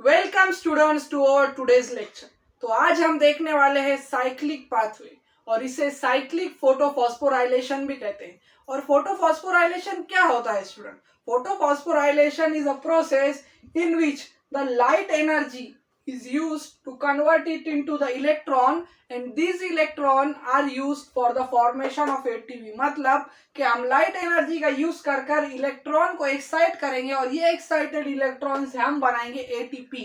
Welcome students to our today's lecture. तो आज हम देखने वाले हैं साइक्लिक पाथवे और इसे साइक्लिक फोटोफॉस्फोराइलेशन भी कहते हैं। और फोटोफॉस्फोराइलेशन क्या होता है student? Photophosphorylation is a process in which the light energy is used to convert it into the electron and these electron are used for the formation of ATP। मतलब कि हम लाइट एनर्जी का use कर कर electron को excite करेंगे और ये एक्साइटेड इलेक्ट्रॉन से हम बनाएंगे ATP।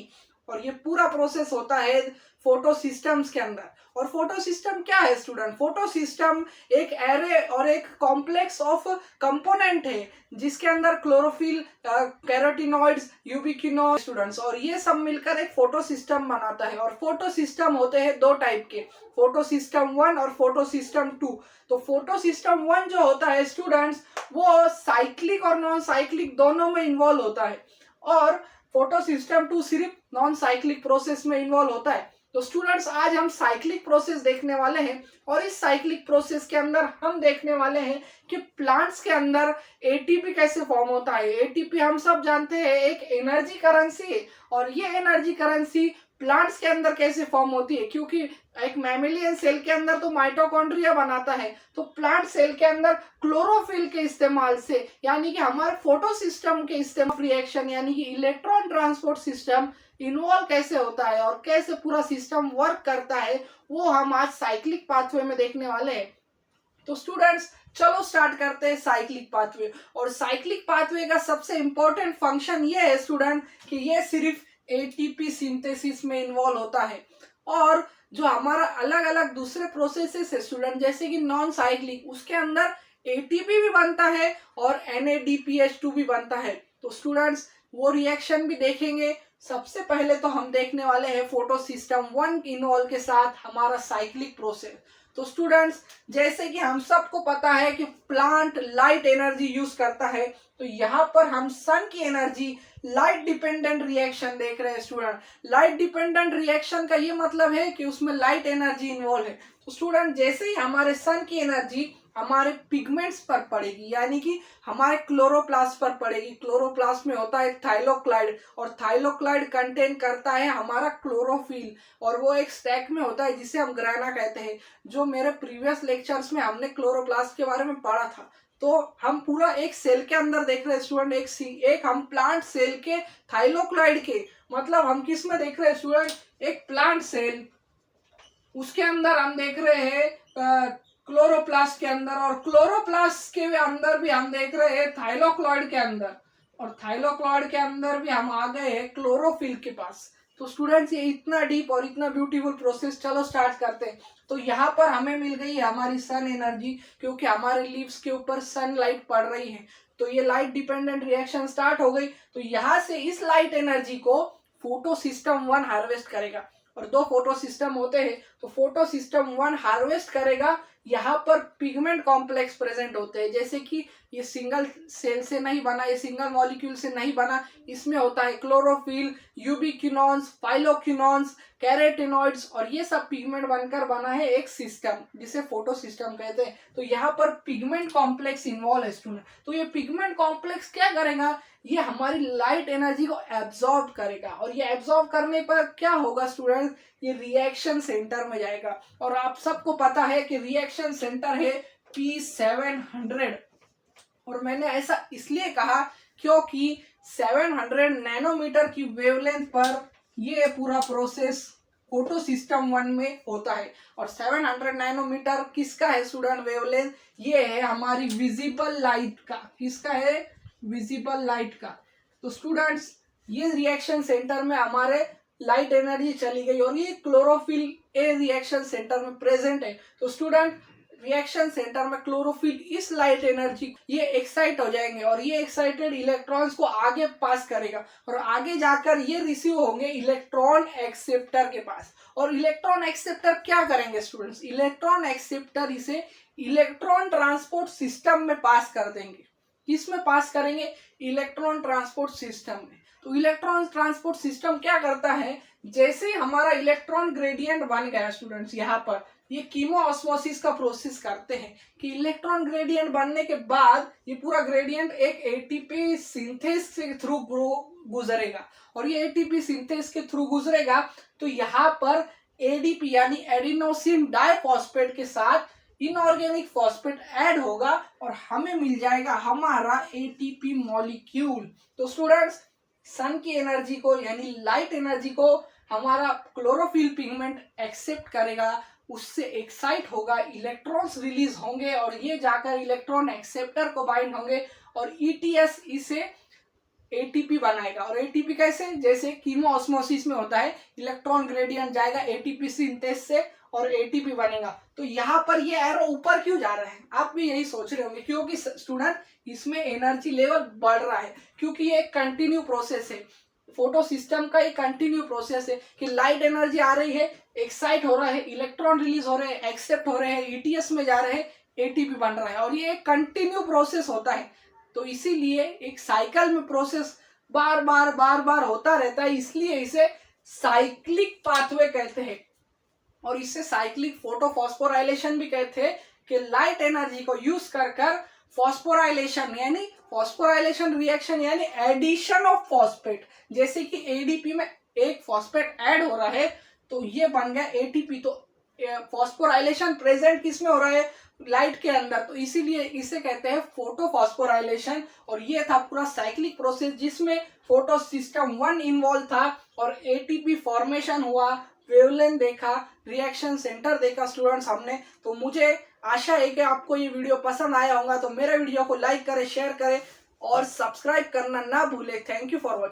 और ये पूरा प्रोसेस होता है फोटो सिस्टम्स के अंदर। और फोटो सिस्टम क्या है स्टूडेंट? फोटो सिस्टम एक एरे और एक कॉम्प्लेक्स ऑफ कंपोनेंट है जिसके अंदर क्लोरोफिल, कैरोटिनॉइड्स, यूबिक्विनोइड स्टूडेंट्स, और ये सब मिलकर एक फोटो सिस्टम बनाता है। और फोटो सिस्टम होते हैं दो टाइप के, फोटो सिस्टम 1 और फोटो सिस्टम 2। तो फोटो सिस्टम 1 जो होता है स्टूडेंट्स, वो साइक्लिक और नॉन साइक्लिक दोनों में इन्वॉल्व होता है, और फोटो सिस्टम 2 सिर्फ नॉन साइक्लिक प्रोसेस में इन्वॉल्व होता है। तो स्टूडेंट्स आज हम साइक्लिक प्रोसेस देखने वाले हैं, और इस साइक्लिक प्रोसेस के अंदर हम देखने वाले हैं कि प्लांट्स के अंदर एटीपी कैसे फॉर्म होता है। एटीपी हम सब जानते हैं एक एनर्जी करेंसी है, और ये एनर्जी करेंसी प्लांट्स के अंदर कैसे फॉर्म होती है, क्योंकि एक मैमेलियन सेल के अंदर तो माइटोकॉन्ड्रिया बनाता है, तो प्लांट सेल के अंदर क्लोरोफिल के इस्तेमाल से, यानी कि हमारे फोटो सिस्टम के इस्तेमाल रिएक्शन यानी कि इलेक्ट्रॉन ट्रांसपोर्ट सिस्टम इन्वॉल्व कैसे होता है और कैसे पूरा सिस्टम वर्क करता है, वो हम आज साइक्लिक पाथवे में देखने वाले हैं। तो स्टूडेंट्स चलो स्टार्ट करते हैं साइक्लिक पाथवे। और साइक्लिक पाथवे का सबसे इंपॉर्टेंट फंक्शन ये है स्टूडेंट कि ये सिर्फ एटीपी सिंथेसिस में इन्वॉल्व होता है। और जो हमारा अलग अलग दूसरे प्रोसेसेस है स्टूडेंट, जैसे कि नॉन साइक्लिक, उसके अंदर एटीपी भी बनता है और NADPH2 भी बनता है। तो स्टूडेंट्स वो रिएक्शन भी देखेंगे। सबसे पहले तो हम देखने वाले हैं फोटो सिस्टम 1 इन्वॉल्व के साथ हमारा साइक्लिक प्रोसेस। तो स्टूडेंट्स जैसे कि हम सबको पता है कि प्लांट लाइट एनर्जी यूज करता है, तो यहाँ पर हम सन की एनर्जी लाइट डिपेंडेंट रिएक्शन देख रहे हैं स्टूडेंट। लाइट डिपेंडेंट रिएक्शन का ये मतलब है कि उसमें लाइट एनर्जी इन्वॉल्व है। तो स्टूडेंट जैसे ही हमारे सन की एनर्जी हमारे पिगमेंट्स पर पड़ेगी, यानी कि हमारे क्लोरोप्लास्ट पर पड़ेगी। क्लोरोप्लास्ट में होता है थाइलोक्लाइड, और थाइलोक्लाइड कंटेन करता है हमारा क्लोरोफिल, और वो एक स्टैक में होता है जिसे हम ग्रेना कहते हैं। जो मेरे प्रीवियस लेक्चर्स में हमने क्लोरोप्लास्ट के बारे में पढ़ा था। तो हम पूरा एक सेल के अंदर देख रहे हैं स्टूडेंट, एक हम प्लांट सेल के थाइलोक्लाइड के, मतलब हम किस में देख रहे हैं स्टूडेंट? एक प्लांट सेल, उसके अंदर हम देख रहे हैं क्लोरोप्लास्ट के अंदर, और क्लोरोप्लास्ट के अंदर भी हम देख रहे हैं थाइलोक्लॉइड के अंदर, और थाइलोक्लॉइड के अंदर भी हम आ गए हैं क्लोरोफिल के पास। तो स्टूडेंट्स ये इतना डीप और इतना ब्यूटीफुल प्रोसेस, चलो स्टार्ट करते हैं। तो यहाँ पर हमें मिल गई है हमारी सन एनर्जी, क्योंकि हमारे लीव्स के ऊपर सनलाइट पड़ रही है, तो ये लाइट डिपेंडेंट रिएक्शन स्टार्ट हो गई। तो यहाँ से इस लाइट एनर्जी को फोटो सिस्टम 1 हार्वेस्ट करेगा, और दो फोटो सिस्टम होते हैं। तो फोटो सिस्टम 1 हार्वेस्ट करेगा, यहाँ पर पिगमेंट कॉम्प्लेक्स प्रेजेंट होते हैं, जैसे कि ये सिंगल सेल से नहीं बना, ये सिंगल मॉलिक्यूल से नहीं बना, इसमें होता है क्लोरोफिल, यूबिक्विनॉन्स, फाइलोक्विनॉन्स, कैरोटिनॉइड्स, और ये सब पिगमेंट बनकर बना है एक सिस्टम जिसे फोटो सिस्टम कहते हैं। तो यहाँ पर पिगमेंट कॉम्प्लेक्स इन्वॉल्व है स्टूडेंट। तो ये पिगमेंट कॉम्प्लेक्स क्या करेगा? ये हमारी लाइट एनर्जी को एब्जॉर्ब करेगा, और ये एब्जॉर्ब करने पर क्या होगा स्टूडेंट? ये रिएक्शन सेंटर में जाएगा, और आप सबको पता है कि रिएक्शन सेंटर है P700। और मैंने ऐसा इसलिए कहा क्योंकि 700 नैनोमीटर की वेवलेंथ पर ये पूरा प्रोसेस फोटो सिस्टम 1 में होता है। और 700 नैनोमीटर किसका है स्टूडेंट वेवलेंथ? ये है हमारी विजिबल लाइट का। किसका है? विजिबल लाइट का। तो स्टूडेंट्स ये रिएक्शन सेंटर में हमारे लाइट एनर्जी चली गई, और ये क्लोरोफिल ए रिएक्शन सेंटर में प्रेजेंट है। तो स्टूडेंट रिएक्शन सेंटर में क्लोरोफिल इस लाइट एनर्जी ये एक्साइट हो जाएंगे, और ये एक्साइटेड इलेक्ट्रॉन्स को आगे पास करेगा, और आगे जाकर ये रिसीव होंगे इलेक्ट्रॉन एक्सेप्टर के पास। और इलेक्ट्रॉन एक्सेप्टर क्या करेंगे स्टूडेंट्स? इलेक्ट्रॉन एक्सेप्टर इसे इलेक्ट्रॉन ट्रांसपोर्ट सिस्टम में पास कर देंगे। किस में पास करेंगे? इलेक्ट्रॉन ट्रांसपोर्ट सिस्टम में। तो इलेक्ट्रॉन ट्रांसपोर्ट सिस्टम क्या करता है, जैसे ही हमारा इलेक्ट्रॉन ग्रेडियंट बन गया स्टूडेंट्स, यहाँ पर ये कीमोऑस्मोसिस का प्रोसेस करते हैं कि इलेक्ट्रॉन ग्रेडियंट बनने के बाद ये पूरा ग्रेडियंट एक एटीपी सिंथेस के थ्रू गुजरेगा, और ये एटीपी सिंथेस के थ्रू गुजरेगा तो यहाँ पर एडीपी यानी एडिनोसिन डाइफॉस्फेट के साथ इनऑर्गेनिक फॉस्फेट ऐड होगा और हमें मिल जाएगा हमारा एटीपी मॉलिक्यूल। तो स्टूडेंट्स, सन की एनर्जी को यानी लाइट एनर्जी को हमारा क्लोरोफिल पिगमेंट एक्सेप्ट करेगा, उससे एक्साइट होगा, इलेक्ट्रॉन्स रिलीज होंगे और ये जाकर इलेक्ट्रॉन एक्सेप्टर को बाइंड होंगे और ईटीएस इसे एटीपी बनाएगा। और एटीपी कैसे, जैसे कीमोऑस्मोसिस में होता है, इलेक्ट्रॉन ग्रेडियंट जाएगा एटीपी सिंथेस से और एटीपी बनेगा। तो यहाँ पर ये एरो ऊपर क्यों जा रहा है, आप भी यही सोच रहे होंगे, क्योंकि स्टूडेंट इसमें एनर्जी लेवल बढ़ रहा है, क्योंकि ये एक कंटिन्यू प्रोसेस है, फोटो सिस्टम का एक कंटिन्यू प्रोसेस है कि लाइट एनर्जी आ रही है, एक्साइट हो रहा है, इलेक्ट्रॉन रिलीज हो रहे हैं, एक्सेप्ट हो रहे हैं, ईटीएस में जा रहे हैं, एटीपी बन रहा है, और ये एक कंटिन्यू प्रोसेस होता है। तो इसीलिए एक साइकिल में प्रोसेस बार बार होता रहता है, इसलिए इसे साइक्लिक पाथवे कहते हैं। और इससे साइक्लिक फोटोफॉस्फोराइलेशन भी कहते हैं कि लाइट एनर्जी को यूज कर फॉस्फोराइलेशन यानी फॉस्फोराइलेशन रिएक्शन यानी एडिशन ऑफ फॉस्फेट, जैसे कि एडीपी में एक फॉस्फेट ऐड हो रहा है तो ये बन गया एटीपी। तो फॉस्फोराइलेशन प्रेजेंट किस में हो रहा है, लाइट के अंदर, तो इसीलिए इसे कहते हैं फोटोफॉस्फोराइलेशन। और ये था पूरा साइक्लिक प्रोसेस जिसमें फोटो सिस्टम 1 इन्वॉल्व था और एटीपी फॉर्मेशन हुआ, वेवलेंथ देखा, रिएक्शन सेंटर देखा स्टूडेंट्स हमने। तो मुझे आशा है कि आपको ये वीडियो पसंद आया होगा, तो मेरे वीडियो को लाइक करें, शेयर करें और सब्सक्राइब करना ना भूलें। Thank you for watching.